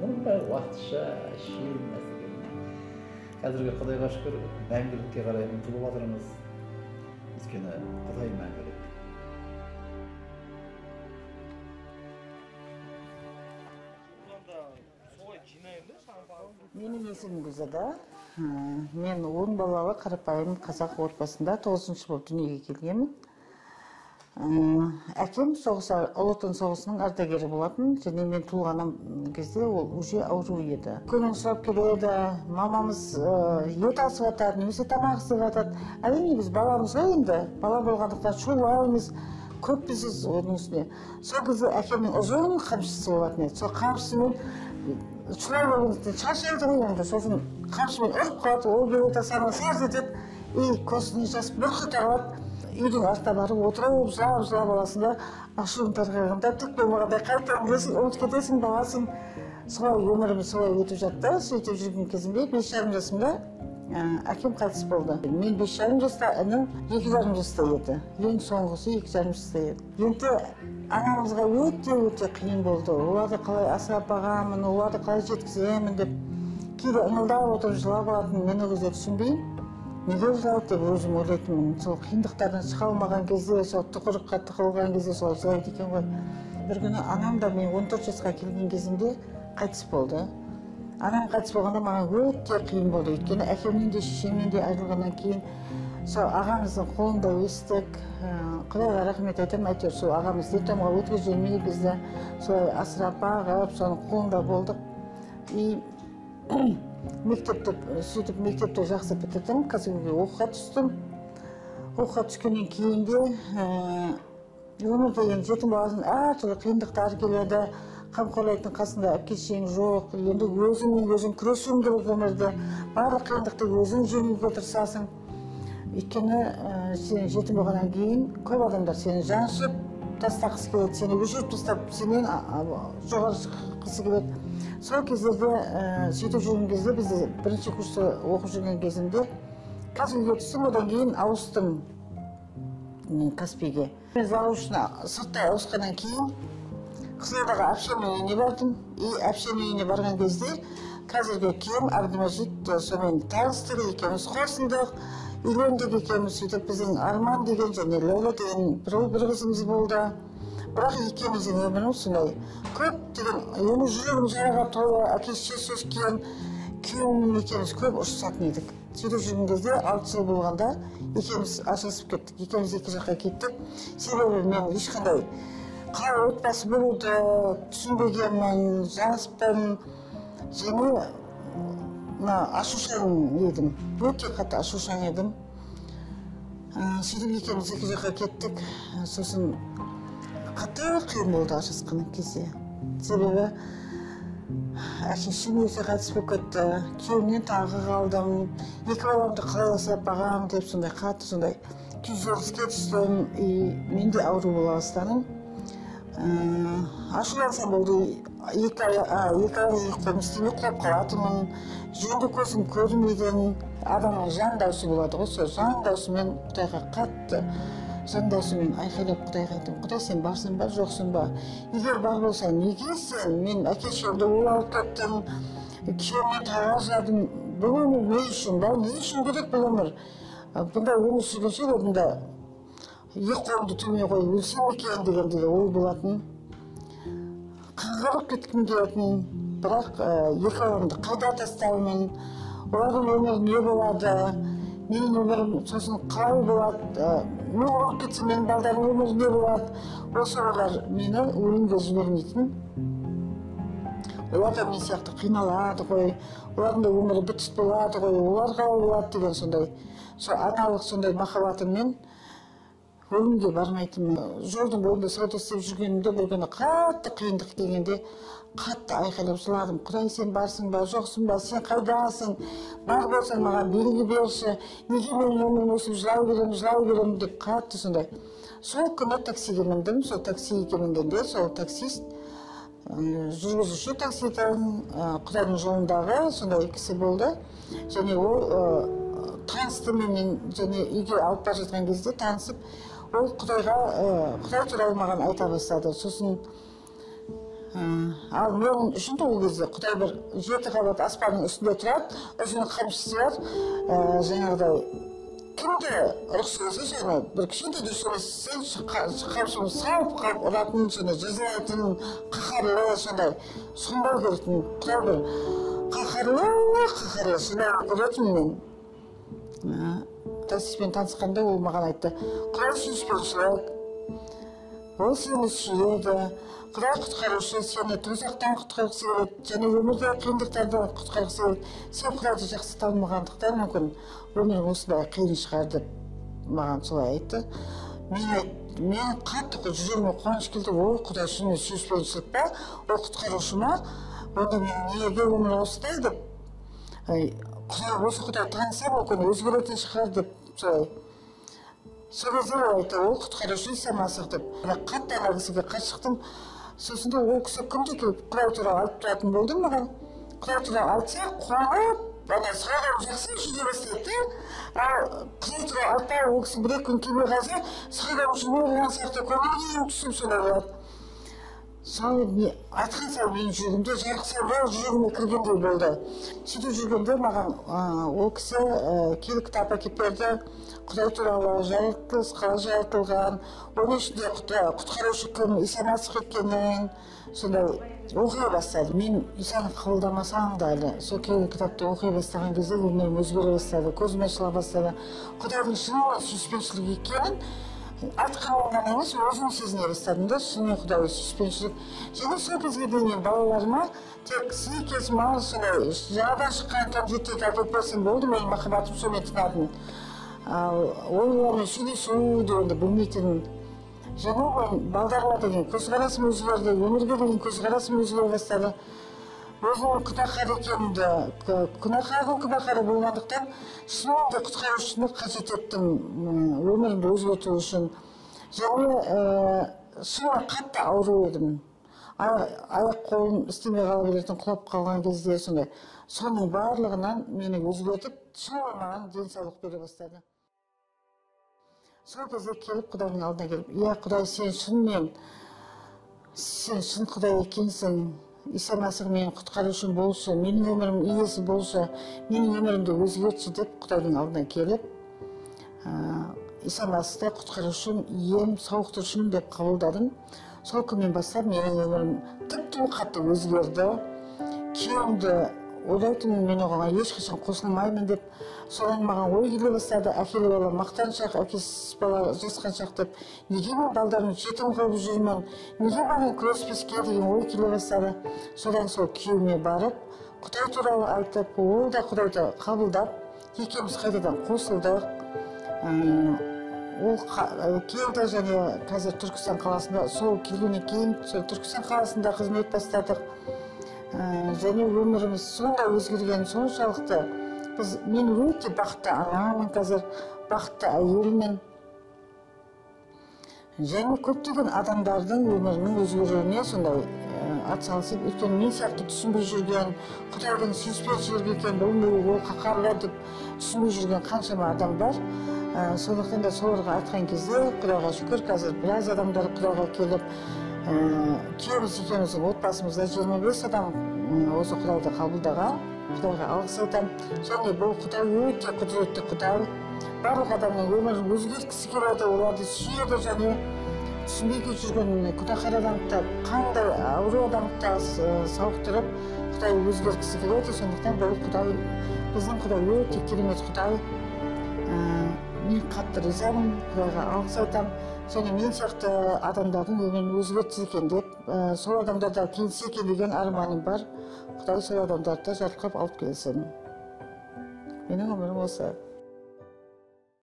оның бәрі уақытша шиын нәрсе. Қазіргі Құдайға шүкір мәңгілікке қарай ұмтылып жатырмыз. Өйткені Құдай мәңгілік. Менің есімім Гүлзада. Мен 10 балалы қарапайым қазақ отбасында 9-шы болып дүниеге келгенмін. Әкем Ұлы Отан соғысының ардагері болатын, және мен туылған кезде ол уже ауру еді. Көңіл сұрап келеді, мамамыз ет асып жатады, немесе тамақ істеп жатады. Әрине біз баламыз ғой енді, бала болғандықтан шулаймыз, көп бізіз оның үстіне. Сол кезде әкемнің ұзын қамшысы болатын еді. Сол қамшысымен шулай болғандықтан шаршайды ғой енді, сосын қамшымен ұрып қалады, ол бейбіт асаны сарс етеді, көзіне жас бұрқыт алады. Үйдің артына барып отырып, жылап аласында, ашуын тарқағанда, түк болмағандай қайтадан келесің, ұмытып кетесің, баласың. Солай өміріміз солай өтіп жатты. Сөйтіп жүрген кезімде 5,5 жасымда әкем қайтыс болды. Мен 5,5 жаста, інім 2,5 жаста еді. Ең соңғысы 2,5 жаста еді. Енді анамызға өте қиын болды. Оларды қалай асырап бағамын, оларды қалай жеткіземін деп кейде ыңылдап отырып жылап алатын, мен ол кезде түсінбеймін. Неге жылайды деп өзім ойлайтынмын. Сол қиындықтардан шыға алмаған кезде, сол тұқырыққа тығылған кезде солай жылайды екен ғой. Бір күні анам да мен 14 жасқа келген кезімде қайтыс болды. Анам қайтыс болғанда маған өте қиын болды. Өйткені әкемнен де шешемнен де айырылғаннан кейін сол ағамыздың қолында өстік. Құдайға рахмет айтамын, әйтеуір сол ағамыз детдомға өткізбей бізді солай асырап бағып, соның қолында болдық. Сөйтіп мектепті жақсы бітірдім, қазіргі оқуға түстім. Оқуға түскеннен кейін де өмір деген жетім баланың әртүрлі қиындықтар келеді. Қамқорлайтын қасында әпке-шешең жоқ. Енді өзің күресуің керек өмірде. Барлық қиындықты өзің жеңуге тырысасың. Өйткені сен жетім болғаннан кейін көп адамдар сені жаншып тастағысы келеді, сені өшіріп тастап, сенен жоғары шыққысы келеді. Сол кездерде сөйтіп жүрген кезде бізде бірінші курста оқып жүрген кезімде Казпийге түстім, одан кейін ауыстым Казпийге. Мен заочно сырттай ауысқаннан кейін Қызылордаға әпшемнің үйіне бардым. Әпшемнің үйіне барған кезде қазіргі күйеуім Әбдімәжит сонымен таныстық, екеуміз қосылдық, үйлендік екеуміз. Сөйтіп біздің Арман деген және Ләйлә деген бір қызымыз болды. Бірақ екеуміздің өміріміз сондай көптеген жүрегіміз жарға толы, әке-шешесі өскен, күйеуім екеуміз көп ұрсысатын едік. Сөйтіп жүрген кезде 6 жыл болғанда екеуміз ажырасып кеттік, екеуміз екі жаққа кеттік. Себебі мен ешқандай қалай отбасы болуды түсінбегенмін, жаспын, және ашушаң едім, өте қатты ашушаң едім. Сөйтіп екеуміз екі жаққа кеттік, сосын қатты қиын болды ажырасқан кезде. Себебі әкешім өзі қайтыс болып кетті, күйеуімнен тағы қалдым, екі баламды қалай асырап бағамын деп сондай қатты сондай күйзеліске түстім, мен де ауру бола бастадым. Ашулансам болды, екі ай ұйықтап істемей құлап қалатынмын, жөнді көзім көрмейтін адамның жан даусы болады ғой, сол жан даусымен Құдайға қатты жан даусымен айқайлап Құдайға айттым, Құдай сен барсың ба, жоқсың ба? Егер бар болсаң, неге сен? Мен әке-шешемді олап кеттім, күйеуіммен тағы ажырадым. Бұл өмір не үшін ба? Не үшін керек бұл өмір? Бұнда өмір сүргенше бұнда екі қолымды төмен қойып өлсем екен дегенде ой болатын. Қаңғырып кеткім келетін, бірақ екі баламды қайда тастаймын? Олардың өмірі не болады? Менің өмірім сосын қалай болады? Мен олып кетсем, менің балдарым өмірі не болады? Осы олар мені өлімге жібермейтін. Олар да мен сияқты қиналады ғой, олардың да өмірі бітіс болады ғой, олар қалай болады деген сондай. Сол аналық сондай махаббатыммен өлімге бармайтынмын. Жолдың бойында сауда істеп жүргенімде бір күні қатты қиындық келгенде қатты айқайлап жыладым. Құдай сен барсың ба, жоқсың ба, сен қайдасың? Бар болсаң маған белгі берші. Неге мен өмірім өсіп жылай беремін деп қатты сондай. Сол күні таксиге міндім. Сол таксиге мінгенде сол таксист жүргізуші таксидан Құдайдың жолындағы сондай кісі болды. Және ол танысты менен, және үйге алып бара жатқан кезде танысып, ол Құдай туралы маған айта бастады. Сосын Ал мен үшін де ол кезде Құдай бір 7 қабат аспанның үстінде тұрады, өзінің қамшысы бар, жаңағыдай кімді ұрысыңыз соны бір кішкентай дүрсіңіз қамшыны салып қалып ұратын, соны жазалайтын, қаһарлы, сондай көретін. Құдай бір қаһарлы сондай көретін мен. Тасиспен танысқанда ол маған айтты, Құдай сүйіспеншілік, ол сені сүйеді, Құдай құтқарушы, сені тозақтан құтқарғысы келеді, және өмірде қиындықтардан құтқарғысы келеді. Сен Құдайды жақсы танымағандықтан мүмкін өмір осындай қиын шығар деп маған солай айтты. Мен қатты жүрегіме қуаныш келді. Ой, Құдай шынымен сүйіспеншілік па, ол құтқарушы ма? Онда мен неге өмір осындай деп, осы Құдай танысам, мүмкін өзгеретін шығар деп солай. Сол кезде ол айтты, ол құтқарушы Иса Масих деп. Қатты ана кісіге қарсы шықтым. Сосын да ол кісі күнде келіп Құдай туралы айтып тұратын болды маған. Құдай туралы айтса, қуанып, сұрағанын жақсы жүзе бастайды. Ал Құдай туралы айтпай, ол кісі бір-екі күн келмей қалса, сұрағанын жүзе болған сияқты көңіл түсіп солай болады. Сол айтқан сайын менің жүрегімде жарық сәуле жүрегіме кіргендей болды. Сөйтіп жүргенде маған ол кісі келіп кітап әкеп берді. Құдай туралы жаратылыс қалай жаратылған, оның ішінде құтқарушы кім, Иса Масих екенін, сондай оқи бастады. Мен Исаны қабылдамасам да әлі, сол келген кітапты оқи бастаған кезде өмірім өзгере бастады, көзім ашыла бастады. Құдайдың шынымен сүйіспеншілік екенін айтқанымнан емес, өзім сезіне бастадым да, шынымен Құдай сүйіспеншілік. Және сол кезге дейін мен балаларыма тек сүйкес мал солай жаңадан шыққан конфеттерді әкеліп берсем болды, менің махаббатым сонымен тынатын. Олармен сөйлесу дегенді білмейтін. Және балдарыма деген көзқарасым өзгерді, өмірге деген көзқарасым өзгере бастады. Өзім күнәһар екенімді, күнәһар болғандықтан шынымен құтқарушыны қажет еттім өмірімді өзгерту үшін. Және шынымен қатты ауру едім. Аяқ қолым істемей қала беретін, құлап қалған кезде сондай. Соның барлығынан мені өзгертіп, шынымен маған денсаулық бере бастады. Сол кезде келіп Құдайдың алдына келіп, иә Құдай, сен шынымен, сен шын Құдай екенсің, Иса Масих менің құтқарушым болшы, менің өмірім иесі болшы, менің өмірімді өзгертші деп Құдайдың алдына келіп, Иса Масихті құтқарушым, ием, сауықтырушым деп қабылдадым. Сол күннен бастап менің өмірім тіп-тіп қатты өзгерді. Күйеуімді ойлайтынмын, мен оған ешқашан қосылмаймын деп, содан маған ой келе бастады. Әкелі бала мақтаншақ, әкесіз бала жасқаншақ деп, неге мен балдарымды жетім қылып жүрмін, неге маған күреспеске деген ой келе бастады. Содан сол күйеуіме барып, Құдай туралы айтып, ол да Құдайды қабылдап, екеуміз қайтадан қосылдық. Ол келді және қазір Түркістан қаласында, сол келгеннен кейін Түркістан қаласында қызмет бастадық. Және өміріміз сонда өзгерген соншалықты. Мен өте бақытты анамын қазір, бақытты әйелмін. Және көптеген адамдардың өмірінің өзгеруіне сондай атсалысып, өйткені мен сияқты түсінбей жүрген, Құдайдың сүйіспеншілігі екенін білмей, ол қаһарлы деп түсінбей жүрген қаншама адам бар. Сондықтан да соларға айтқан кезде, Құдайға шүкір, қазір біраз адамдар Құдайға келіп, күйеуіміз екеуміздің отбасымызда 25 адам осы Құдайды қабылдаған. Құдайға алғыс айтамын. Және бұл Құдай өте құдіретті Құдай. Барлық адамның өмірін өзгерткісі келеді, оларды сүйеді және түсінбей жүрген күнәһар адамды, қандай ауру адамды сауықтырып, Құдай өзгерткісі келеді. Сондықтан бұл Құдай, біздің Құдай өте керемет Құдай. Мен қатты ризамын, Құдайға алғыс айтамын. Және мен сияқты адамдардың өмірін өзгертсе екен деп, сол адамдарда келсе екен деген арманым бар. Құдай сол адамдарды жарқырап алып келсін. Менің өмірім осы.